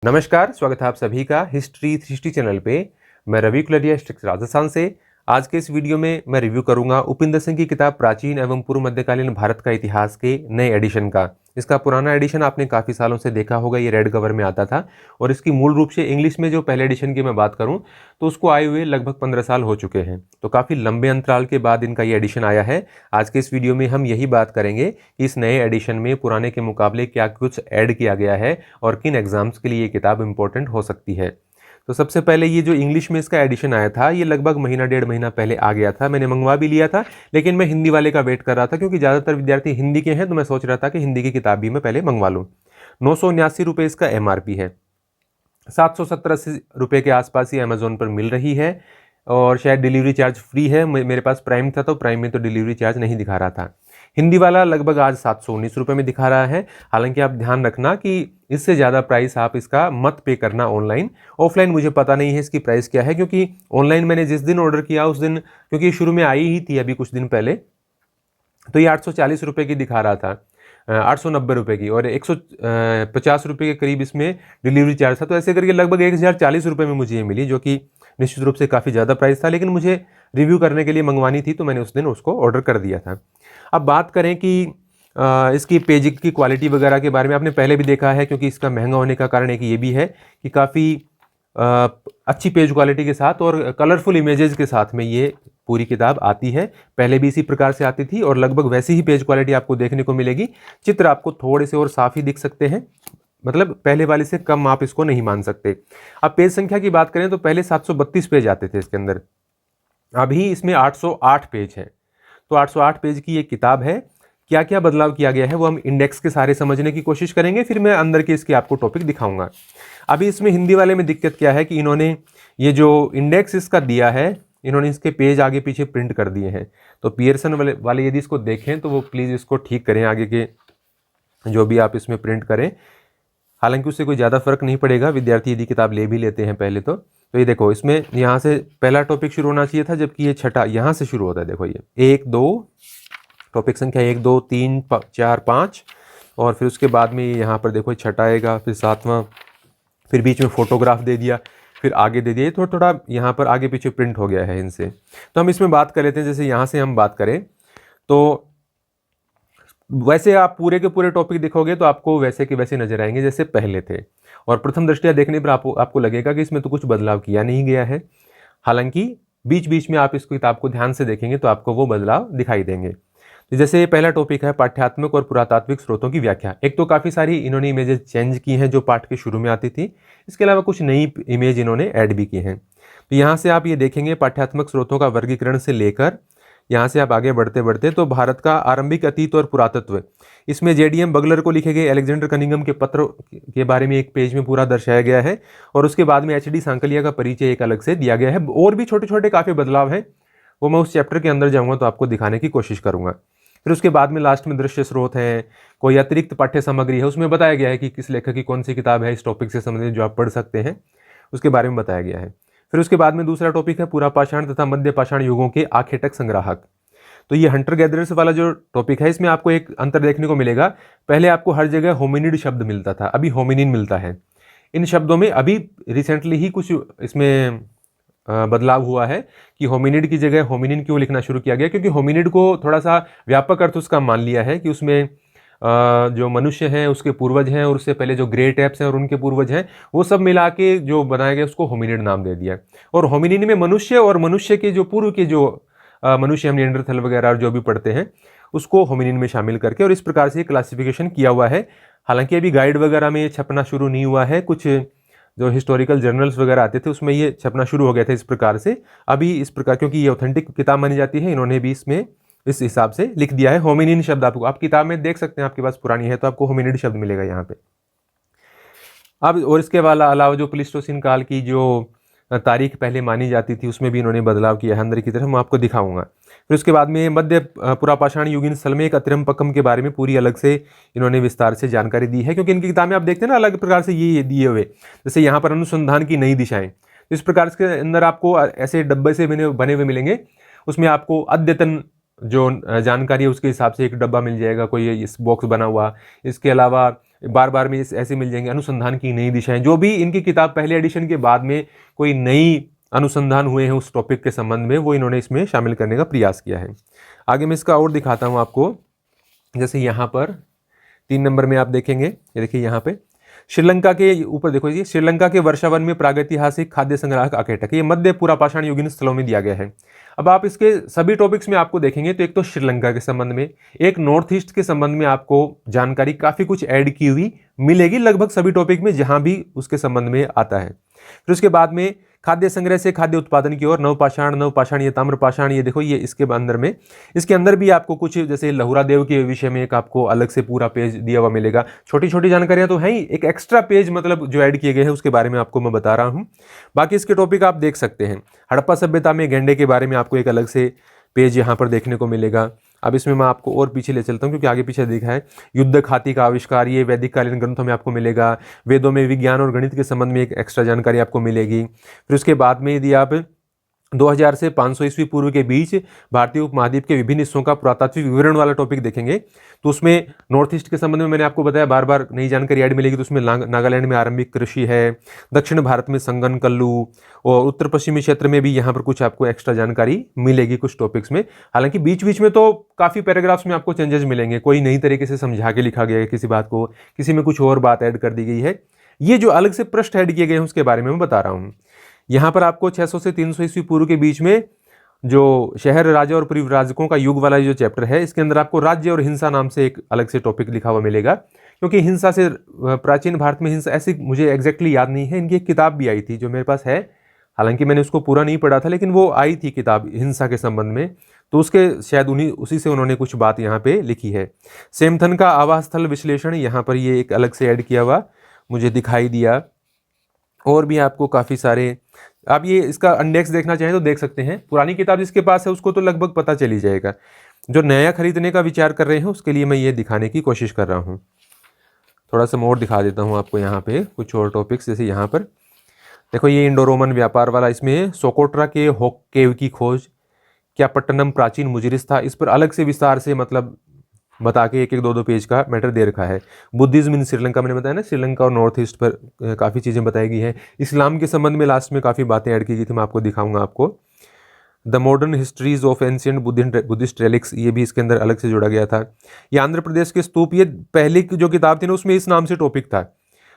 नमस्कार, स्वागत है आप सभी का हिस्ट्री 360 चैनल पे। मैं रवि कुलरिया राजस्थान से। आज के इस वीडियो में मैं रिव्यू करूंगा उपिंदर सिंह की किताब प्राचीन एवं पूर्व मध्यकालीन भारत का इतिहास के नए एडिशन का। इसका पुराना एडिशन आपने काफ़ी सालों से देखा होगा, ये रेड कवर में आता था और इसकी मूल रूप से इंग्लिश में जो पहले एडिशन की मैं बात करूं तो उसको आए हुए लगभग 15 साल हो चुके हैं। तो काफ़ी लंबे अंतराल के बाद इनका ये एडिशन आया है। आज के इस वीडियो में हम यही बात करेंगे कि इस नए एडिशन में पुराने के मुकाबले क्या कुछ ऐड किया गया है और किन एग्जाम्स के लिए ये किताब इंपॉर्टेंट हो सकती है। तो सबसे पहले ये जो इंग्लिश में इसका एडिशन आया था ये लगभग महीना डेढ़ महीना पहले आ गया था। मैंने मंगवा भी लिया था, लेकिन मैं हिंदी वाले का वेट कर रहा था क्योंकि ज़्यादातर विद्यार्थी हिंदी के हैं, तो मैं सोच रहा था कि हिंदी की किताब भी मैं पहले मंगवा लूँ। 979 रुपये इसका MRP है। 770-80 रुपये के आसपास ही अमेजोन पर मिल रही है और शायद डिलीवरी चार्ज फ्री है। मेरे पास प्राइम था तो प्राइम में तो डिलीवरी चार्ज नहीं दिखा रहा था। हिंदी वाला लगभग आज 719 रुपये में दिखा रहा है। हालांकि आप ध्यान रखना कि इससे ज़्यादा प्राइस आप इसका मत पे करना ऑनलाइन। ऑफलाइन मुझे पता नहीं है इसकी प्राइस क्या है, क्योंकि ऑनलाइन मैंने जिस दिन ऑर्डर किया उस दिन, क्योंकि शुरू में आई ही थी अभी कुछ दिन पहले, तो ये 840 रुपये की दिखा रहा था, 890 रुपये की, और 150 रुपये के करीब इसमें डिलीवरी चार्ज था। तो ऐसे करके लगभग 1040 रुपये में मुझे ये मिली, जो कि निश्चित रूप से काफ़ी ज़्यादा प्राइस था, लेकिन मुझे रिव्यू करने के लिए मंगवानी थी तो मैंने उस दिन उसको ऑर्डर कर दिया था। अब बात करें कि इसकी पेज की क्वालिटी वगैरह के बारे में आपने पहले भी देखा है, क्योंकि इसका महंगा होने का कारण एक ये भी है कि काफ़ी अच्छी पेज क्वालिटी के साथ और कलरफुल इमेजेस के साथ में ये पूरी किताब आती है। पहले भी इसी प्रकार से आती थी और लगभग वैसी ही पेज क्वालिटी आपको देखने को मिलेगी। चित्र आपको थोड़े से और साफ ही दिख सकते हैं, मतलब पहले वाले से कम आप इसको नहीं मान सकते। अब पेज संख्या की बात करें तो पहले 732 पेज आते थे इसके अंदर, अभी इसमें 808 पेज है। तो 808 पेज की ये किताब है। क्या क्या बदलाव किया गया है वो हम इंडेक्स के सारे समझने की कोशिश करेंगे, फिर मैं अंदर के इसके आपको टॉपिक दिखाऊंगा। अभी इसमें हिंदी वाले में दिक्कत क्या है कि इन्होंने ये जो इंडेक्स इसका दिया है, इन्होंने इसके पेज आगे पीछे प्रिंट कर दिए हैं। तो पियर्सन वाले यदि इसको देखें तो वो प्लीज़ इसको ठीक करें, आगे के जो भी आप इसमें प्रिंट करें। हालांकि उससे कोई ज़्यादा फर्क नहीं पड़ेगा, विद्यार्थी यदि किताब ले भी लेते हैं पहले तो ये देखो, इसमें यहाँ से पहला टॉपिक शुरू होना चाहिए था, जबकि ये छठा यहाँ से शुरू होता है। देखो ये 1 2 टॉपिक संख्या 1 2 3 4 5, और फिर उसके बाद में यहाँ पर देखो छठा आएगा, फिर सातवां, फिर बीच में फोटोग्राफ दे दिया, फिर आगे दे दिया। ये थोड़ा थोड़ा यहाँ पर आगे पीछे प्रिंट हो गया है इनसे। तो हम इसमें बात कर लेते हैं। जैसे यहाँ से हम बात करें तो वैसे आप पूरे के पूरे टॉपिक देखोगे तो आपको वैसे के वैसे नजर आएंगे जैसे पहले थे, और प्रथम दृष्टया देखने पर आपको लगेगा कि इसमें तो कुछ बदलाव किया नहीं गया है। हालांकि बीच बीच में आप इस किताब को ध्यान से देखेंगे तो आपको वो बदलाव दिखाई देंगे। तो जैसे पहला टॉपिक है पाठ्यात्मक और पुरातात्विक स्रोतों की व्याख्या। एक तो काफ़ी सारी इन्होंने इमेजेस चेंज की हैं जो पाठ के शुरू में आती थी, इसके अलावा कुछ नई इमेज इन्होंने ऐड भी की हैं। तो यहाँ से आप ये देखेंगे पाठ्यात्मक स्रोतों का वर्गीकरण से लेकर यहाँ से आप आगे बढ़ते बढ़ते तो भारत का आरंभिक अतीत और पुरातत्व, इसमें JDM बगलर को लिखे गए अलेक्जेंडर कनिंघम के पत्र के बारे में एक पेज में पूरा दर्शाया गया है, और उसके बाद में HD सांकलिया का परिचय एक अलग से दिया गया है। और भी छोटे छोटे काफ़ी बदलाव हैं, वो मैं उस चैप्टर के अंदर जाऊँगा तो आपको दिखाने की कोशिश करूँगा। फिर उसके बाद में लास्ट में दृश्य स्रोत हैं, कोई अतिरिक्त पाठ्य सामग्री है, उसमें बताया गया है कि किस लेखक की कौन सी किताब है इस टॉपिक से संबंधित जो आप पढ़ सकते हैं, उसके बारे में बताया गया है। फिर उसके बाद में दूसरा टॉपिक है पूरा पाषाण तथा मध्य पाषाण युगों के आखेटक संग्राहक। तो ये हंटर गैदरर्स वाला जो टॉपिक है, इसमें आपको एक अंतर देखने को मिलेगा। पहले आपको हर जगह होमिनिड शब्द मिलता था, अभी होमिनिन मिलता है। इन शब्दों में अभी रिसेंटली ही कुछ इसमें बदलाव हुआ है कि होमिनिड की जगह होमिनिन क्यों लिखना शुरू किया गया, क्योंकि होमिनिड को थोड़ा सा व्यापक अर्थ उसका मान लिया है कि उसमें जो मनुष्य हैं उसके पूर्वज हैं, और उससे पहले जो ग्रेट एप्स हैं और उनके पूर्वज हैं, वो सब मिला के जो बनाया गया उसको होमिनिड नाम दे दिया। और होमिनिन में मनुष्य और मनुष्य के जो पूर्व के जो मनुष्य हम निएंडरथल वगैरह जो भी पढ़ते हैं उसको होमिनिन में शामिल करके, और इस प्रकार से क्लासिफिकेशन किया हुआ है। हालांकि अभी गाइड वगैरह में ये छपना शुरू नहीं हुआ है, कुछ जो हिस्टोरिकल जर्नल्स वगैरह आते थे उसमें ये छपना शुरू हो गया था इस प्रकार से। अभी इस प्रकार, क्योंकि ये ऑथेंटिक किताब मानी जाती है, इन्होंने भी इसमें इस हिसाब से लिख दिया है। होमिनिन शब्द आपको आप किताब में देख सकते हैं, आपके पास पुरानी है तो आपको होमिनिड शब्द मिलेगा यहाँ पे। अब और इसके अलावा जो प्लीस्टोसिन काल की जो तारीख पहले मानी जाती थी उसमें भी इन्होंने बदलाव किया है अंदर की तरफ, मैं आपको दिखाऊंगा। फिर उसके बाद में मध्य पुरापाषाण युगीन सलमेक अतिरम्पकम के बारे में पूरी अलग से इन्होंने विस्तार से जानकारी दी है, क्योंकि इनकी किताब में आप देखते हैं ना अलग प्रकार से ये दिए हुए, जैसे यहाँ पर अनुसंधान की नई दिशाएं, तो इस प्रकार के अंदर आपको ऐसे डब्बे से बने हुए मिलेंगे। उसमें आपको अद्यतन जो जानकारी है उसके हिसाब से एक डब्बा मिल जाएगा, कोई इस बॉक्स बना हुआ। इसके अलावा बार बार में ऐसे मिल जाएंगे, अनुसंधान की नई दिशाएं, जो भी इनकी किताब पहले एडिशन के बाद में कोई नई अनुसंधान हुए हैं उस टॉपिक के संबंध में, वो इन्होंने इसमें शामिल करने का प्रयास किया है। आगे मैं इसका और दिखाता हूँ आपको। जैसे यहाँ पर 3 नंबर में आप देखेंगे, ये देखिए यहाँ पे श्रीलंका के ऊपर देखो जी, श्रीलंका के वर्षावन में प्रागैतिहासिक खाद्य संग्राहक आकेटक, ये मध्य पुरापाषाण युगीन स्थलों में दिया गया है। अब आप इसके सभी टॉपिक्स में आपको देखेंगे तो एक तो श्रीलंका के संबंध में, एक नॉर्थ ईस्ट के संबंध में आपको जानकारी काफी कुछ ऐड की हुई मिलेगी लगभग सभी टॉपिक में जहां भी उसके संबंध में आता है। फिर उसके बाद में खाद्य संग्रह से खाद्य उत्पादन की ओर, नवपाषाण ये ताम्रपाषाण, ये देखो ये इसके अंदर में, इसके अंदर भी आपको कुछ जैसे लहुरा देव के विषय में एक आपको अलग से पूरा पेज दिया हुआ मिलेगा। छोटी छोटी जानकारियां तो हैं ही, एक एक्स्ट्रा पेज मतलब जो ऐड किए गए हैं उसके बारे में आपको मैं बता रहा हूं। बाकी इसके टॉपिक आप देख सकते हैं। हड़प्पा सभ्यता में गेंडे के बारे में आपको एक अलग से पेज यहाँ पर देखने को मिलेगा। अब इसमें मैं आपको और पीछे ले चलता हूँ क्योंकि आगे पीछे देखा है। युद्ध खाती का आविष्कार, ये वैदिक कालीन ग्रंथों में आपको मिलेगा। वेदों में विज्ञान और गणित के संबंध में एक एक्स्ट्रा जानकारी आपको मिलेगी। फिर उसके बाद में यदि आप 2000 से 500 ईस्वी पूर्व के बीच भारतीय उपमहाद्वीप के विभिन्न हिस्सों का पुरातात्विक विवरण वाला टॉपिक देखेंगे तो उसमें नॉर्थ ईस्ट के संबंध में मैंने आपको बताया बार बार नई जानकारी ऐड मिलेगी। तो उसमें नागालैंड में आरंभिक कृषि है, दक्षिण भारत में संगन कल्लू, और उत्तर पश्चिमी क्षेत्र में भी यहाँ पर कुछ आपको एक्स्ट्रा जानकारी मिलेगी कुछ टॉपिक्स में। हालांकि बीच बीच में तो काफ़ी पैराग्राफ्स में आपको चेंजेस मिलेंगे, कोई नई तरीके से समझा के लिखा गया है किसी बात को, किसी में कुछ और बात ऐड कर दी गई है। ये जो अलग से पृष्ठ ऐड किए गए हैं उसके बारे में मैं बता रहा हूँ। यहाँ पर आपको 600 से 300 ईस्वी पूर्व के बीच में जो शहर राजा और परिव्राजकों का युग वाला जो चैप्टर है, इसके अंदर आपको राज्य और हिंसा नाम से एक अलग से टॉपिक लिखा हुआ मिलेगा। क्योंकि हिंसा से प्राचीन भारत में हिंसा ऐसी मुझे एग्जैक्टली याद नहीं है, इनकी एक किताब भी आई थी जो मेरे पास है, हालांकि मैंने उसको पूरा नहीं पढ़ा था, लेकिन वो आई थी किताब हिंसा के संबंध में, तो उसके शायद उसी से उन्होंने कुछ बात यहाँ पे लिखी है। सेमथन का आवास स्थल विश्लेषण, यहाँ पर ये एक अलग से ऐड किया हुआ मुझे दिखाई दिया। और भी आपको काफ़ी सारे, आप ये इसका इंडेक्स देखना चाहें तो देख सकते हैं। पुरानी किताब जिसके पास है उसको तो लगभग पता चल ही जाएगा, जो नया खरीदने का विचार कर रहे हैं उसके लिए मैं ये दिखाने की कोशिश कर रहा हूँ। थोड़ा सा और दिखा देता हूँ आपको यहाँ पे कुछ और टॉपिक्स। जैसे यहाँ पर देखो ये इंडो रोमन व्यापार वाला, इसमें सोकोट्रा के होक केव की खोज, क्या पट्टनम प्राचीन मुजरिस था, इस पर अलग से विस्तार से मतलब बता के एक 2 पेज का मैटर दे रखा है। बुद्धिज्म इन श्रीलंका, मैंने बताया ना श्रीलंका और नॉर्थ ईस्ट पर काफ़ी चीज़ें बताई गई हैं। इस्लाम के संबंध में लास्ट में काफ़ी बातें ऐड की गई थी, मैं आपको दिखाऊंगा आपको। The modern histories of ancient Buddhist relics, ये भी इसके अंदर अलग से जोड़ा गया था। ये आंध्र प्रदेश के स्तूप, ये पहले की जो किताब थी ना उसमें इस नाम से टॉपिक था,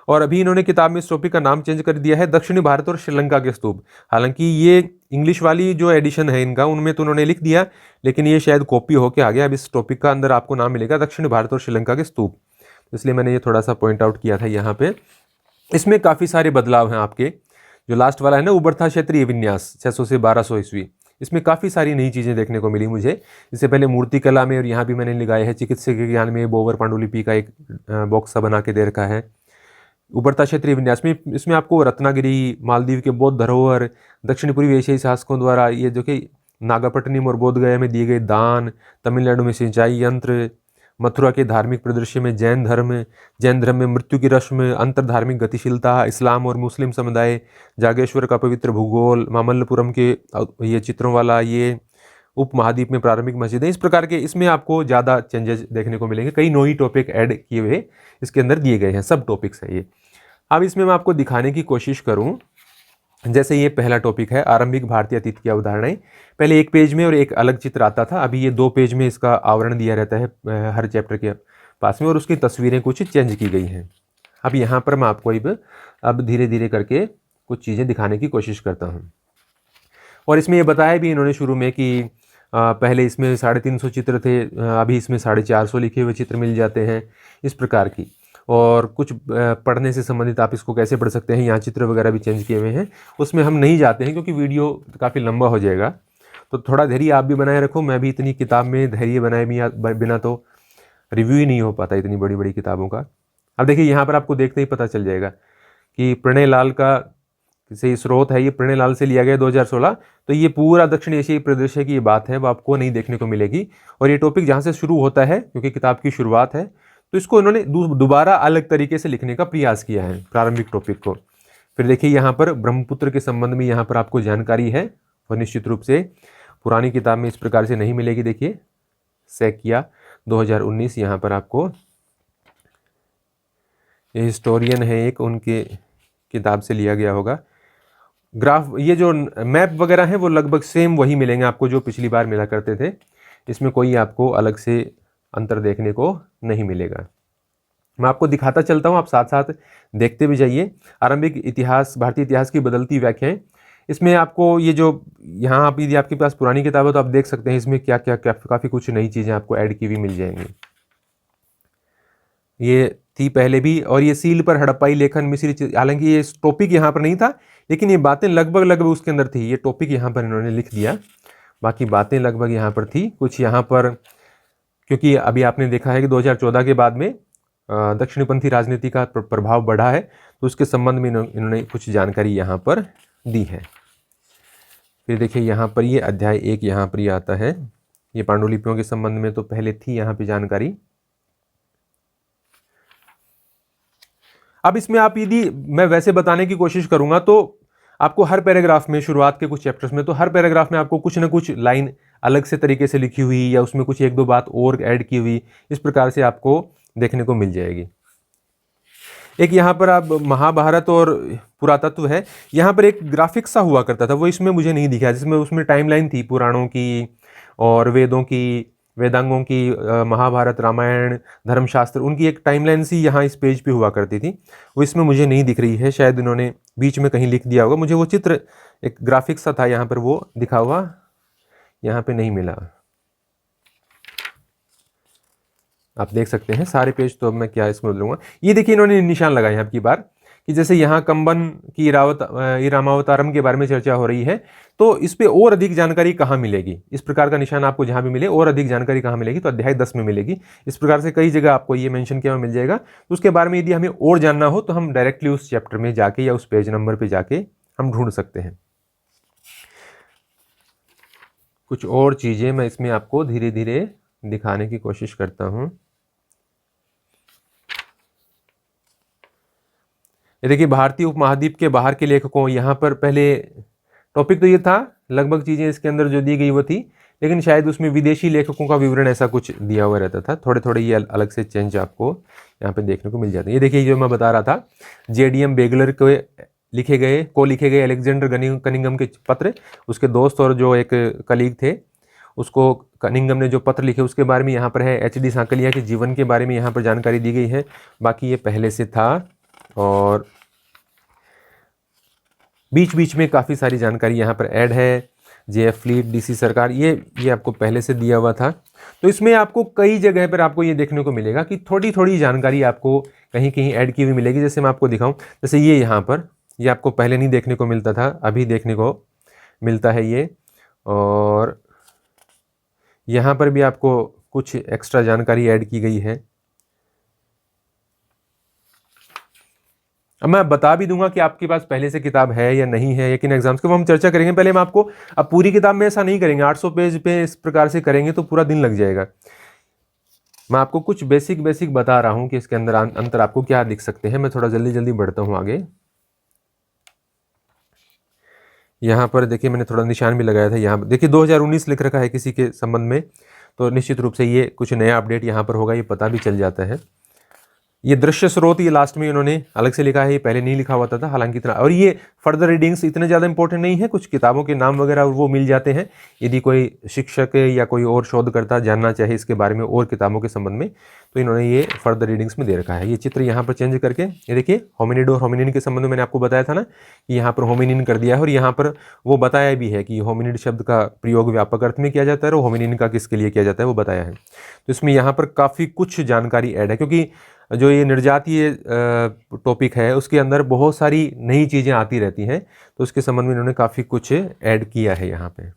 और अभी इन्होंने किताब में इस टॉपिक का नाम चेंज कर दिया है, दक्षिणी भारत और श्रीलंका के स्तूप। हालांकि ये इंग्लिश वाली जो एडिशन है इनका उनमें तो उन्होंने लिख दिया, लेकिन ये शायद कॉपी होके आ गया। अब इस टॉपिक का अंदर आपको नाम मिलेगा दक्षिण भारत और श्रीलंका के स्तूप, इसलिए मैंने ये थोड़ा सा पॉइंट आउट किया था यहाँ पे। इसमें काफ़ी सारे बदलाव हैं आपके। जो लास्ट वाला है ना, उबरथा क्षेत्रीय विन्यास 600 से 1200 ईस्वी, इसमें काफ़ी सारी नई चीज़ें देखने को मिली मुझे। इससे पहले मूर्ति कला में, और यहाँ भी मैंने लगाया है चिकित्सक विज्ञान में, बोवर पांडुलिपि का एक बॉक्स सा बना के दे रखा है। उबरता क्षेत्रीय विन्यास में इसमें आपको रत्नागिरी, मालदीव के बौद्ध धरोहर, दक्षिण पूर्वी एशियाई शासकों द्वारा ये जो कि नागापट्टनम और बोध गया में दिए गए दान, तमिलनाडु में सिंचाई यंत्र, मथुरा के धार्मिक परिदृश्य में जैन धर्म में मृत्यु की रस्म, अंतर धार्मिक गतिशीलता, इस्लाम और मुस्लिम समुदाय, जागेश्वर का पवित्र भूगोल, मामल्लपुरम के ये चित्रों वाला ये उपमहाद्वीप में प्रारंभिक मस्जिदें, इस प्रकार के इसमें आपको ज़्यादा चेंजेस देखने को मिलेंगे। कई नई टॉपिक ऐड किए हुए इसके अंदर दिए गए हैं, सब टॉपिक्स हैं ये। अब इसमें मैं आपको दिखाने की कोशिश करूं, जैसे ये पहला टॉपिक है आरंभिक भारतीय अतीत की अवधारणाएं। पहले एक पेज में और एक अलग चित्र आता था, अभी ये 2 पेज में इसका आवरण दिया रहता है हर चैप्टर के पास में, और उसकी तस्वीरें कुछ चेंज की गई हैं। अब यहाँ पर मैं आपको अब धीरे धीरे करके कुछ चीज़ें दिखाने की कोशिश करता हूँ। और इसमें ये बताया भी इन्होंने शुरू में कि पहले इसमें 350 चित्र थे, अभी इसमें 450 लिखे हुए चित्र मिल जाते हैं, इस प्रकार की। और कुछ पढ़ने से संबंधित आप इसको कैसे पढ़ सकते हैं, यहाँ चित्र वगैरह भी चेंज किए हुए हैं, उसमें हम नहीं जाते हैं क्योंकि वीडियो काफ़ी लंबा हो जाएगा। तो थोड़ा धैर्य आप भी बनाए रखो, मैं भी इतनी किताब में धैर्य बनाए बिना तो रिव्यू ही नहीं हो पाता इतनी बड़ी बड़ी किताबों का। अब देखिए यहाँ पर आपको देखते ही पता चल जाएगा कि प्रणय लाल का से स्रोत है, ये प्रणय लाल से लिया गया 2016। तो ये पूरा दक्षिण एशियाई परिदृश्य की ये बात है, वो आपको नहीं देखने को मिलेगी। और ये टॉपिक जहाँ से शुरू होता है, क्योंकि किताब की शुरुआत है, तो इसको इन्होंने दोबारा अलग तरीके से लिखने का प्रयास किया है प्रारंभिक टॉपिक को। फिर देखिए यहाँ पर ब्रह्मपुत्र के संबंध में यहाँ पर आपको जानकारी है, और निश्चित रूप से पुरानी किताब में इस प्रकार से नहीं मिलेगी। देखिए सैकिया 2019 यहाँ पर आपको ये हिस्टोरियन है एक, उनके किताब से लिया गया होगा। ग्राफ, ये जो मैप वगैरह हैं वो लगभग सेम वही मिलेंगे आपको जो पिछली बार मिला करते थे, इसमें कोई आपको अलग से अंतर देखने को नहीं मिलेगा। मैं आपको दिखाता चलता हूँ, आप साथ साथ देखते भी जाइए। आरंभिक इतिहास, भारतीय इतिहास की बदलती व्याख्याएं, इसमें आपको ये जो यहाँ आप, यदि आपके पास पुरानी किताब है तो आप देख सकते हैं इसमें क्या क्या काफ़ी कुछ नई चीज़ें आपको ऐड की हुई मिल जाएंगी। ये थी पहले भी, और ये सील पर हड़प्पाई लेखन मिस्री, हालांकि ये टॉपिक यहाँ पर नहीं था लेकिन ये बातें लगभग लगभग उसके अंदर थी। ये टॉपिक यहाँ पर इन्होंने लिख दिया, बाकी बातें लगभग यहाँ पर थी कुछ यहाँ पर, क्योंकि अभी आपने देखा है कि 2014 के बाद में दक्षिणपंथी राजनीति का प्रभाव बढ़ा है, तो उसके संबंध में इन्होंने कुछ जानकारी यहाँ पर दी है। फिर देखिए यहाँ पर ये अध्याय 1 यहाँ पर ये आता है, ये पांडुलिपियों के संबंध में तो पहले थी यहाँ पे जानकारी। अब इसमें आप, यदि मैं वैसे बताने की कोशिश करूंगा तो आपको हर पैराग्राफ में, शुरुआत के कुछ चैप्टर्स में तो हर पैराग्राफ में आपको कुछ ना कुछ लाइन अलग से तरीके से लिखी हुई या उसमें कुछ एक दो बात और ऐड की हुई, इस प्रकार से आपको देखने को मिल जाएगी। एक यहाँ पर आप महाभारत और पुरातत्व है, यहाँ पर एक ग्राफिक सा हुआ करता था, वो इसमें मुझे नहीं दिखा, जिसमें उसमें टाइमलाइन थी पुराणों की और वेदों की, वेदांगों की, महाभारत, रामायण, धर्मशास्त्र, उनकी एक टाइमलाइन सी यहाँ इस पेज पे हुआ करती थी, वो इसमें मुझे नहीं दिख रही है, शायद इन्होंने बीच में कहीं लिख दिया होगा। मुझे वो चित्र एक ग्राफिक सा था यहाँ पर, वो दिखा हुआ यहाँ पे नहीं मिला। आप देख सकते हैं सारे पेज, तो अब मैं क्या इसमें बदलूंगा। ये देखिए इन्होंने निशान लगाए हैं अब की बार, कि जैसे यहाँ कंबन की रामावतारम के बारे में चर्चा हो रही है, तो इस पे और अधिक जानकारी कहाँ मिलेगी, इस प्रकार का निशान आपको जहाँ भी मिले और अधिक जानकारी कहाँ मिलेगी, तो अध्याय 10 में मिलेगी। इस प्रकार से कई जगह आपको ये मेंशन किया हुआ मिल जाएगा। तो उसके बारे में यदि हमें और जानना हो तो हम डायरेक्टली उस चैप्टर में जाके या उस पेज नंबर पर जाके हम ढूंढ सकते हैं। कुछ और चीज़ें मैं इसमें आपको धीरे धीरे दिखाने की कोशिश करता हूँ। ये देखिए भारतीय उपमहाद्वीप के बाहर के लेखकों, यहाँ पर पहले टॉपिक तो ये था, लगभग चीज़ें इसके अंदर जो दी गई वो थी, लेकिन शायद उसमें विदेशी लेखकों का विवरण ऐसा कुछ दिया हुआ रहता था, थोड़े थोड़े ये अलग से चेंज आपको यहाँ पे देखने को मिल जाते हैं। ये देखिए जो मैं बता रहा था, JDM बेगलर को लिखे गए अलेक्जेंडर कनिंघम के पत्र, उसके दोस्त और जो एक कलीग थे उसको कनिंघम ने जो पत्र लिखे उसके बारे में यहाँ पर है। HD सांकलिया के जीवन के बारे में यहाँ पर जानकारी दी गई है, बाकी ये पहले से था और बीच बीच में काफ़ी सारी जानकारी यहाँ पर ऐड है। JF फ्लीट, DC सरकार, ये आपको पहले से दिया हुआ था। तो इसमें आपको कई जगह पर आपको ये देखने को मिलेगा कि थोड़ी थोड़ी जानकारी आपको कहीं कहीं ऐड की हुई मिलेगी। जैसे मैं आपको दिखाऊं, जैसे ये यहाँ पर, ये आपको पहले नहीं देखने को मिलता था, अभी देखने को मिलता है ये, और यहाँ पर भी आपको कुछ एक्स्ट्रा जानकारी ऐड की गई है। अब मैं बता भी दूंगा कि आपके पास पहले से किताब है या नहीं है, लेकिन एग्जाम्स के वो हम चर्चा करेंगे। पहले मैं आपको, अब पूरी किताब में ऐसा नहीं करेंगे, 800 पेज पे इस प्रकार से करेंगे तो पूरा दिन लग जाएगा। मैं आपको कुछ बेसिक बता रहा हूं कि इसके अंदर अंतर आपको क्या दिख सकते हैं। मैं थोड़ा जल्दी जल्दी बढ़ता हूं आगे। यहाँ पर देखिए मैंने थोड़ा निशान भी लगाया था, यहाँ पर देखिए 2019 लिख रखा है किसी के संबंध में, तो निश्चित रूप से ये कुछ नया अपडेट यहाँ पर होगा, ये पता भी चल जाता है। ये दृश्य स्रोत, ये लास्ट में इन्होंने अलग से लिखा है, ये पहले नहीं लिखा हुआ था हालांकि इतना, और ये फर्दर रीडिंग्स इतने ज़्यादा इंपॉर्टेंट नहीं है, कुछ किताबों के नाम वगैरह वो मिल जाते हैं यदि कोई शिक्षक या कोई और शोधकर्ता जानना चाहे इसके बारे में और किताबों के संबंध में, तो इन्होंने ये फर्दर रीडिंग्स में दे रखा है। ये चित्र यहाँ पर चेंज करके, ये देखिए होमिनिड और होमिनिन के संबंध में मैंने आपको बताया था ना कि यहाँ पर होमिनिन कर दिया है, और यहाँ पर वो बताया भी है कि होमिनिड शब्द का प्रयोग व्यापक अर्थ में किया जाता है और होमिनिन का किसके लिए किया जाता है वो बताया है। तो इसमें यहाँ पर काफ़ी कुछ जानकारी ऐड है, क्योंकि जो ये निर्जातीय टॉपिक है उसके अंदर बहुत सारी नई चीज़ें आती रहती हैं, तो उसके संबंध में इन्होंने काफ़ी कुछ ऐड किया है यहाँ पे।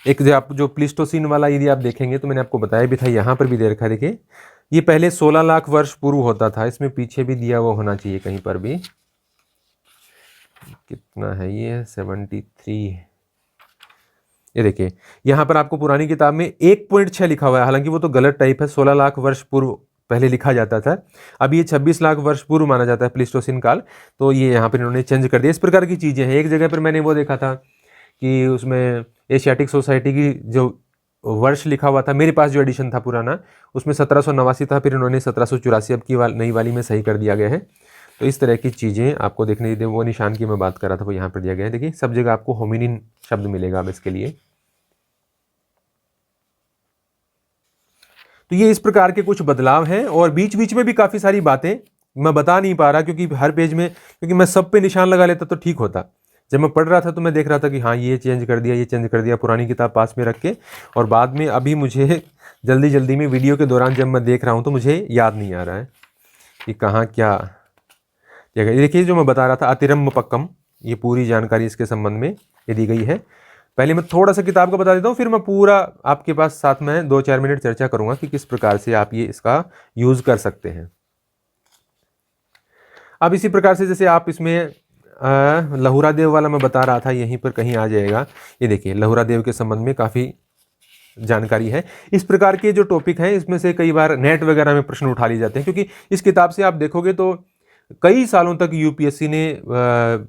एक जो प्लीस्टोसीन वाला यदि आप देखेंगे तो मैंने आपको बताया भी था, यहाँ पर भी दे रखा है। देखिए ये पहले 16 लाख वर्ष पूर्व होता था, इसमें पीछे भी दिया हुआ होना चाहिए कहीं पर भी, कितना है ये 73। ये देखिए यहाँ पर आपको पुरानी किताब में 1.6 लिखा हुआ है, हालांकि वो तो गलत टाइप है, 16 लाख वर्ष पूर्व पहले लिखा जाता था, अब ये 26 लाख वर्ष पूर्व माना जाता है प्लीस्टोसीन काल, तो ये यहाँ पर इन्होंने चेंज कर दिया। इस प्रकार की चीज़ें हैं। एक जगह पर मैंने वो देखा था कि उसमें एशियाटिक सोसाइटी की जो वर्ष लिखा हुआ था, मेरे पास जो एडिशन था पुराना उसमें 1789 था, फिर इन्होंने 1784 अब की नई वाली में सही कर दिया गया है। तो इस तरह की चीज़ें आपको देखने दी। वो निशान की मैं बात कर रहा था वो यहाँ पर दिया गया है। देखिए सब जगह आपको होमिनिन शब्द मिलेगा अब इसके लिए। तो ये इस प्रकार के कुछ बदलाव हैं और बीच बीच में भी काफ़ी सारी बातें मैं बता नहीं पा रहा क्योंकि हर पेज में, क्योंकि मैं सब पे निशान लगा लेता तो ठीक होता। जब मैं पढ़ रहा था तो मैं देख रहा था कि हाँ ये चेंज कर दिया, ये चेंज कर दिया, पुरानी किताब पास में रख के, और बाद में अभी मुझे जल्दी जल्दी में वीडियो के दौरान जब मैं देख रहा हूँ तो मुझे याद नहीं आ रहा है कि कहाँ क्या। देखिए जो मैं बता रहा था अतिरम्भ पक्कम, ये पूरी जानकारी इसके संबंध में ये दी गई है। पहले मैं थोड़ा सा किताब का बता देता हूँ, फिर मैं पूरा आपके पास साथ में 2-4 मिनट चर्चा करूंगा कि किस प्रकार से आप ये इसका यूज़ कर सकते हैं। अब इसी प्रकार से जैसे आप इसमें लहुरा देव वाला मैं बता रहा था, यहीं पर कहीं आ जाएगा। ये देखिए लहुरा देव के संबंध में काफ़ी जानकारी है। इस प्रकार के जो टॉपिक हैं इसमें से कई बार नेट वगैरह में प्रश्न उठा लिए जाते हैं, क्योंकि इस किताब से आप देखोगे तो कई सालों तक यूपीएससी ने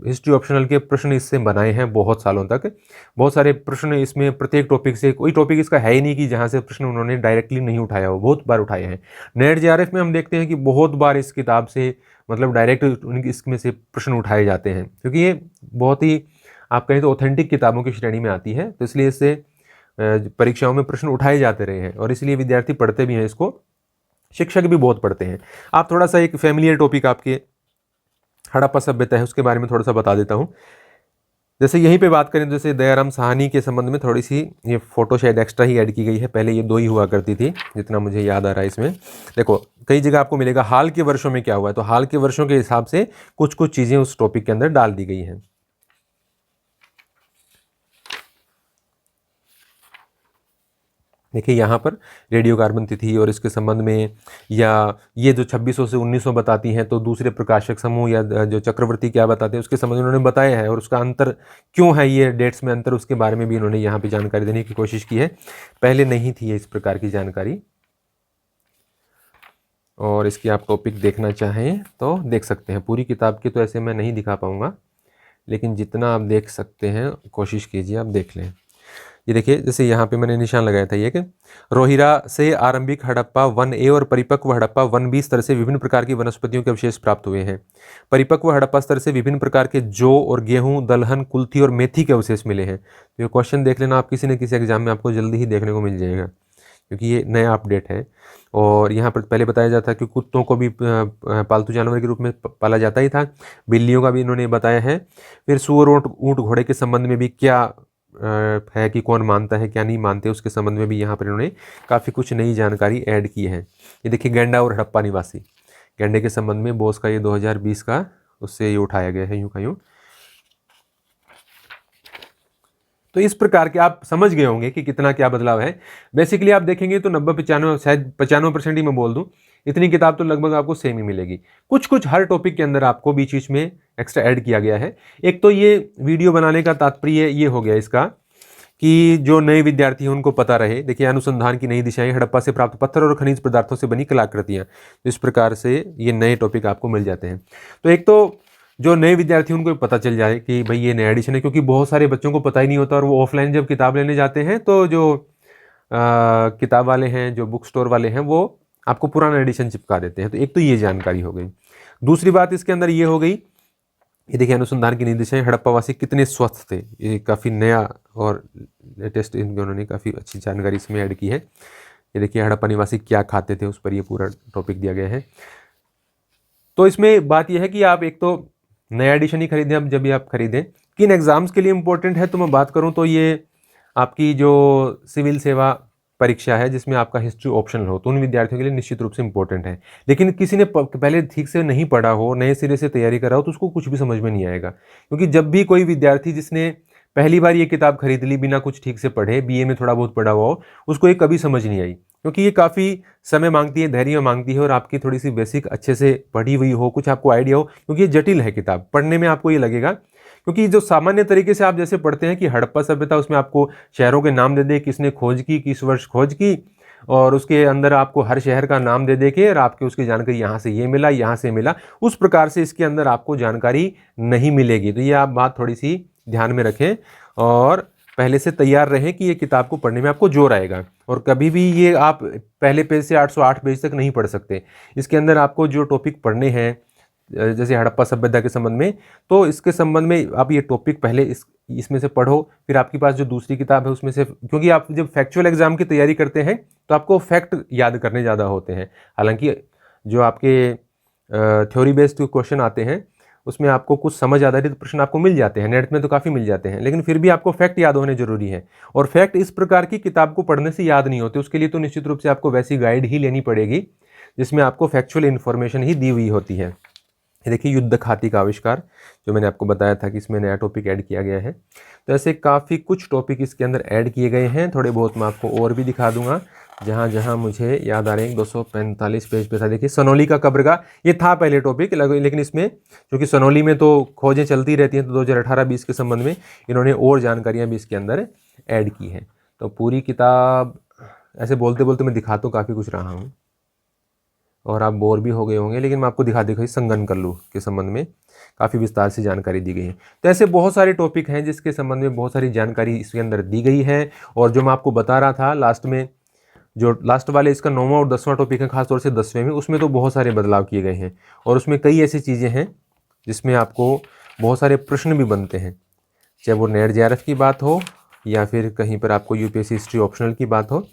हिस्ट्री ऑप्शनल के प्रश्न इससे बनाए हैं, बहुत सालों तक। बहुत सारे प्रश्न इसमें प्रत्येक टॉपिक से, कोई टॉपिक इसका है ही नहीं कि जहाँ से प्रश्न उन्होंने डायरेक्टली नहीं उठाया हो, बहुत बार उठाए हैं। नेट जेआरएफ में हम देखते हैं कि बहुत बार इस किताब से मतलब डायरेक्ट इसमें से प्रश्न उठाए जाते हैं, क्योंकि ये बहुत ही आप कहें तो ऑथेंटिक किताबों की श्रेणी में आती है। तो इसलिए इससे परीक्षाओं में प्रश्न उठाए जाते रहे हैं और इसलिए विद्यार्थी पढ़ते भी हैं इसको, शिक्षक भी बहुत पढ़ते हैं। आप थोड़ा सा एक फैमिलियर टॉपिक आपके हड़प्पा सभ्यता है उसके बारे में थोड़ा सा बता देता हूँ। जैसे यहीं पे बात करें, जैसे दयाराम साहनी के संबंध में थोड़ी सी ये फोटो शायद एक्स्ट्रा ही ऐड की गई है, पहले ये 2 ही हुआ करती थी जितना मुझे याद आ रहा है। इसमें देखो कई जगह आपको मिलेगा हाल के वर्षों में क्या हुआ है, तो हाल के वर्षों के हिसाब से कुछ कुछ चीज़ें उस टॉपिक के अंदर डाल दी गई हैं। देखिए यहाँ पर रेडियो कार्बन तिथि और इसके संबंध में, या ये जो 2600 से 1900 बताती हैं, तो दूसरे प्रकाशक समूह या जो चक्रवर्ती क्या बताते हैं उसके संबंध में उन्होंने बताया है, और उसका अंतर क्यों है, ये डेट्स में अंतर, उसके बारे में भी इन्होंने यहाँ पे जानकारी देने की कोशिश की है। पहले नहीं थी इस प्रकार की जानकारी। और इसकी आप टॉपिक देखना चाहें तो देख सकते हैं। पूरी किताब की तो ऐसे मैं नहीं दिखा पाऊँगा, लेकिन जितना आप देख सकते हैं कोशिश कीजिए आप देख लें। ये देखिए जैसे यहाँ पे मैंने निशान लगाया था ये कि रोहिरा से आरंभिक हड़प्पा 1A और परिपक्व हड़प्पा 1B स्तर से विभिन्न प्रकार की वनस्पतियों के अवशेष प्राप्त हुए हैं। परिपक्व हड़प्पा स्तर से विभिन्न प्रकार के जौ और गेहूं, दलहन, कुल्थी और मेथी के अवशेष मिले हैं। तो ये क्वेश्चन देख लेना आप, किसी न किसी एग्जाम में आपको जल्दी ही देखने को मिल जाएगा, क्योंकि ये नया अपडेट है। और यहाँ पर पहले बताया जाता है कि कुत्तों को भी पालतू जानवर के रूप में पाला जाता ही था, बिल्लियों का भी इन्होंने बताया है। फिर सूअर, ऊँट, घोड़े के संबंध में भी क्या है कि कौन मानता है क्या नहीं मानते, उसके संबंध में भी यहाँ पर इन्होंने काफ़ी कुछ नई जानकारी ऐड की है। ये देखिए गैंडा और हड़प्पा निवासी, गैंडे के संबंध में बोस का ये 2020 का उससे ये उठाया गया है यूँ का यूँ। तो इस प्रकार के आप समझ गए होंगे कि कितना क्या बदलाव है। बेसिकली आप देखेंगे तो 90-95 शायद 95% ही मैं बोल दूं, इतनी किताब तो लगभग आपको सेम ही मिलेगी। कुछ कुछ हर टॉपिक के अंदर आपको बीच बीच में एक्स्ट्रा ऐड किया गया है। एक तो ये वीडियो बनाने का तात्पर्य ये हो गया इसका कि जो नए विद्यार्थी हैं उनको पता रहे। देखिए अनुसंधान की नई दिशाएं, हड़प्पा से प्राप्त पत्थर और खनिज पदार्थों से बनी कलाकृतियाँ, इस प्रकार से ये नए टॉपिक आपको मिल जाते हैं। तो एक तो जो नए विद्यार्थी उनको पता चल जाए कि भाई ये नया एडिशन है, क्योंकि बहुत सारे बच्चों को पता ही नहीं होता और वो ऑफलाइन जब किताब लेने जाते हैं तो जो किताब वाले हैं, जो बुक स्टोर वाले हैं, वो आपको पुराना एडिशन चिपका देते हैं। तो एक तो ये जानकारी हो गई। दूसरी बात इसके अंदर ये हो गई, ये देखिए अनुसंधान की निर्देशन, हड़प्पावासी कितने स्वस्थ थे, ये काफ़ी नया और लेटेस्ट उन्होंने काफ़ी अच्छी जानकारी इसमें ऐड की है। ये देखिए हड़प्पा निवासी क्या खाते थे, उस पर ये पूरा टॉपिक दिया गया है। तो इसमें बात यह है कि आप एक तो नया एडिशन ही खरीदें। अब जब भी आप खरीदें, किन एग्ज़ाम्स के लिए इंपॉर्टेंट है तो मैं बात करूं तो ये आपकी जो सिविल सेवा परीक्षा है जिसमें आपका हिस्ट्री ऑप्शनल हो, तो उन विद्यार्थियों के लिए निश्चित रूप से इंपॉर्टेंट है। लेकिन किसी ने पहले ठीक से नहीं पढ़ा हो, नए सिरे से तैयारी करा हो, तो उसको कुछ भी समझ में नहीं आएगा। क्योंकि जब भी कोई विद्यार्थी जिसने पहली बार ये किताब खरीद ली बिना कुछ ठीक से पढ़े, बीए में थोड़ा बहुत पढ़ा हुआ हो, उसको ये कभी समझ नहीं आई, क्योंकि ये काफ़ी समय मांगती है, धैर्य मांगती है, और आपकी थोड़ी सी बेसिक अच्छे से पढ़ी हुई हो, कुछ आपको आइडिया हो, क्योंकि ये जटिल है किताब। पढ़ने में आपको ये लगेगा, क्योंकि जो सामान्य तरीके से आप जैसे पढ़ते हैं कि हड़प्पा सभ्यता, उसमें आपको शहरों के नाम दे दे, किसने खोज की, किस वर्ष खोज की, और उसके अंदर आपको हर शहर का नाम दे दे के और आपके उसकी जानकारी यहाँ से ये मिला, यहाँ से मिला, उस प्रकार से इसके अंदर आपको जानकारी नहीं मिलेगी। तो ये आप बात थोड़ी सी ध्यान में रखें और पहले से तैयार रहें कि ये किताब को पढ़ने में आपको जोर आएगा। और कभी भी ये आप पहले पेज से 808 पेज तक नहीं पढ़ सकते। इसके अंदर आपको जो टॉपिक पढ़ने हैं, जैसे हड़प्पा सभ्यता के संबंध में, तो इसके संबंध में आप ये टॉपिक पहले इसमें से पढ़ो। फिर आपके पास जो दूसरी किताब है उसमें से, क्योंकि आप जब फैक्चुअल एग्जाम की तैयारी करते हैं तो आपको फैक्ट याद करने ज़्यादा होते हैं। हालांकि जो आपके थ्योरी बेस्ड क्वेश्चन आते हैं उसमें आपको कुछ समझ आधारित प्रश्न आपको मिल जाते हैं, नेट में तो काफ़ी मिल जाते हैं, लेकिन फिर भी आपको फैक्ट याद होने जरूरी है। और फैक्ट इस प्रकार की किताब को पढ़ने से याद नहीं होते, उसके लिए तो निश्चित रूप से आपको वैसी गाइड ही लेनी पड़ेगी जिसमें आपको फैक्चुअल इन्फॉर्मेशन ही दी हुई होती है। देखिए, युद्ध खाती का आविष्कार, जो मैंने आपको बताया था कि इसमें नया टॉपिक ऐड किया गया है। तो ऐसे काफ़ी कुछ टॉपिक इसके अंदर ऐड किए गए हैं। थोड़े बहुत मैं आपको और भी दिखा दूंगा जहाँ जहाँ मुझे याद आ रहे हैं। 245 पेज पे था। देखिए, सनोली का कब्र का, ये था पहले टॉपिक, लेकिन इसमें क्योंकि सनोली में तो खोजें चलती रहती हैं, तो 2018-20 के संबंध में इन्होंने और जानकारियाँ भी इसके अंदर ऐड की हैं। तो पूरी किताब ऐसे बोलते बोलते मैं दिखा तो काफ़ी कुछ रहा हूँ और आप बोर भी हो गए होंगे, लेकिन मैं आपको दिखा संगनकल्लू के संबंध में काफ़ी विस्तार से जानकारी दी गई है। तो ऐसे बहुत सारे टॉपिक हैं जिसके संबंध में बहुत सारी जानकारी इसके अंदर दी गई है। और जो मैं आपको बता रहा था लास्ट में, जो लास्ट वाले इसका 9वां और 10वां टॉपिक है, खासतौर से 10वें में, उसमें तो बहुत सारे बदलाव किए गए हैं। और उसमें कई ऐसी चीज़ें हैं जिसमें आपको बहुत सारे प्रश्न भी बनते हैं, चाहे वो नेट जेआरएफ की बात हो या फिर कहीं पर आपको यूपीएससी हिस्ट्री ऑप्शनल की बात हो।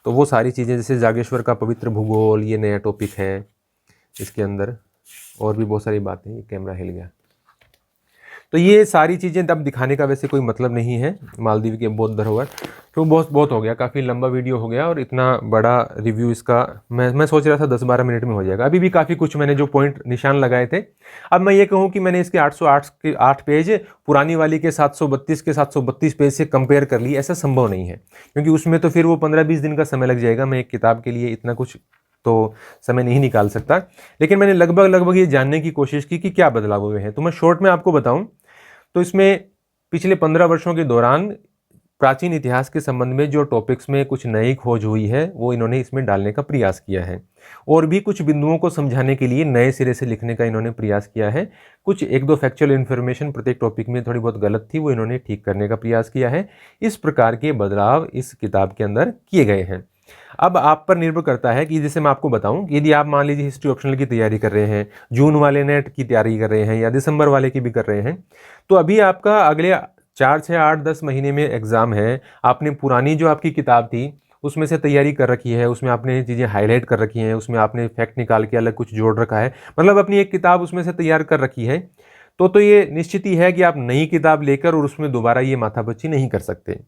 तो वो सारी चीज़ें, जैसे जागेश्वर का पवित्र भूगोल, ये नया टॉपिक है इसके अंदर। और भी बहुत सारी बातें। ये कैमरा हिल गया। तो ये सारी चीज़ें तब दिखाने का वैसे कोई मतलब नहीं है, मालदीव के बौद्ध धरोहर। तो बहुत हो गया, काफ़ी लंबा वीडियो हो गया, और इतना बड़ा रिव्यू इसका मैं सोच रहा था 10-12 मिनट में हो जाएगा। अभी भी काफ़ी कुछ मैंने जो पॉइंट निशान लगाए थे। अब मैं ये कहूँ कि मैंने इसके 808 के 8 पेज पुरानी वाली के 732 पेज से कंपेयर कर ली, ऐसा संभव नहीं है, क्योंकि उसमें तो फिर वो 15-20 दिन का समय लग जाएगा। मैं एक किताब के लिए इतना कुछ तो समय नहीं निकाल सकता। लेकिन मैंने लगभग ये जानने की कोशिश की कि क्या बदलाव हुए हैं। तो मैं शॉर्ट में आपको बताऊं तो इसमें पिछले 15 वर्षों के दौरान प्राचीन इतिहास के संबंध में जो टॉपिक्स में कुछ नई खोज हुई है वो इन्होंने इसमें डालने का प्रयास किया है। और भी कुछ बिंदुओं को समझाने के लिए नए सिरे से लिखने का इन्होंने प्रयास किया है। कुछ 1-2 फैक्चुअल इन्फॉर्मेशन प्रत्येक टॉपिक में थोड़ी बहुत गलत थी, वो इन्होंने ठीक करने का प्रयास किया है। इस प्रकार के बदलाव इस किताब के अंदर किए गए हैं। अब आप पर निर्भर करता है कि जैसे मैं आपको बताऊं, यदि आप मान लीजिए हिस्ट्री ऑप्शनल की तैयारी कर रहे हैं, जून वाले नेट की तैयारी कर रहे हैं या दिसंबर वाले की भी कर रहे हैं, तो अभी आपका अगले 4, 6, 8, 10 महीने में एग्जाम है। आपने पुरानी जो आपकी किताब थी उसमें से तैयारी कर रखी है, उसमें आपने चीज़ें हाईलाइट कर रखी हैं, उसमें आपने फैक्ट निकाल के अलग कुछ जोड़ रखा है, मतलब अपनी एक किताब उसमें से तैयार कर रखी है। तो ये निश्चित ही है कि आप नई किताब लेकर और उसमें दोबारा ये माथापच्ची नहीं कर सकते।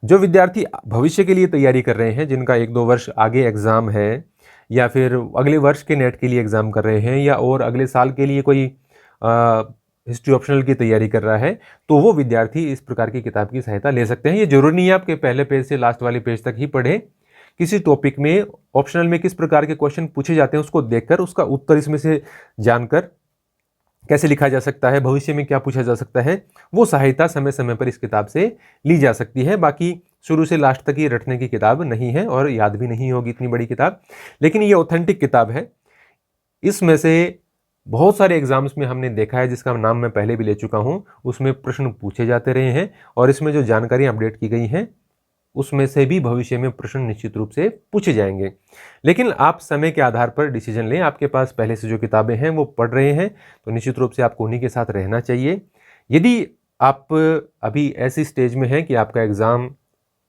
जो विद्यार्थी भविष्य के लिए तैयारी कर रहे हैं, जिनका 1-2 वर्ष आगे एग्ज़ाम है, या फिर अगले वर्ष के नेट के लिए एग्ज़ाम कर रहे हैं, या और अगले साल के लिए कोई हिस्ट्री ऑप्शनल की तैयारी कर रहा है, तो वो विद्यार्थी इस प्रकार की किताब की सहायता ले सकते हैं। ये जरूरी नहीं है आपके पहले पेज से लास्ट वाले पेज तक ही पढ़ें। किसी टॉपिक में ऑप्शनल में किस प्रकार के क्वेश्चन पूछे जाते हैं उसको देखकर उसका उत्तर इसमें से जानकर कैसे लिखा जा सकता है, भविष्य में क्या पूछा जा सकता है, वो सहायता समय समय पर इस किताब से ली जा सकती है। बाकी शुरू से लास्ट तक ये रटने की किताब नहीं है और याद भी नहीं होगी इतनी बड़ी किताब, लेकिन ये ऑथेंटिक किताब है। इसमें से बहुत सारे एग्जाम्स में हमने देखा है, जिसका नाम मैं पहले भी ले चुका हूँ, उसमें प्रश्न पूछे जाते रहे हैं और इसमें जो जानकारी अपडेट की गई है उसमें से भी भविष्य में प्रश्न निश्चित रूप से पूछे जाएंगे। लेकिन आप समय के आधार पर डिसीजन लें। आपके पास पहले से जो किताबें हैं वो पढ़ रहे हैं तो निश्चित रूप से आपको उन्हीं के साथ रहना चाहिए। यदि आप अभी ऐसी स्टेज में हैं कि आपका एग्ज़ाम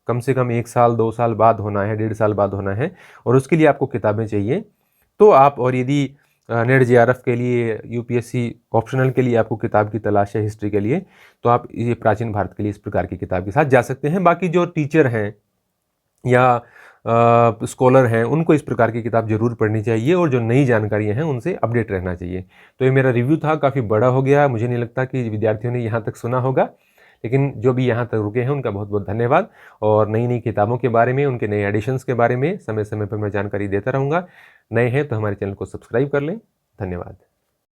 कम से कम 1 साल 2 साल बाद होना है, 1.5 साल बाद होना है, और उसके लिए आपको किताबें चाहिए, तो आप, और यदि नेट जेआरएफ के लिए, यूपीएससी ऑप्शनल के लिए आपको किताब की तलाश है हिस्ट्री के लिए, तो आप ये प्राचीन भारत के लिए इस प्रकार की किताब के साथ जा सकते हैं। बाकी जो टीचर हैं या स्कॉलर हैं उनको इस प्रकार की किताब जरूर पढ़नी चाहिए और जो नई जानकारियां हैं उनसे अपडेट रहना चाहिए। तो ये मेरा रिव्यू था, काफ़ी बड़ा हो गया, मुझे नहीं लगता कि विद्यार्थियों ने यहाँ तक सुना होगा, लेकिन जो भी यहाँ तक रुके हैं उनका बहुत बहुत धन्यवाद। और नई नई किताबों के बारे में, उनके नए एडिशंस के बारे में समय समय पर मैं जानकारी देता रहूँगा। नए हैं तो हमारे चैनल को सब्सक्राइब कर लें। धन्यवाद।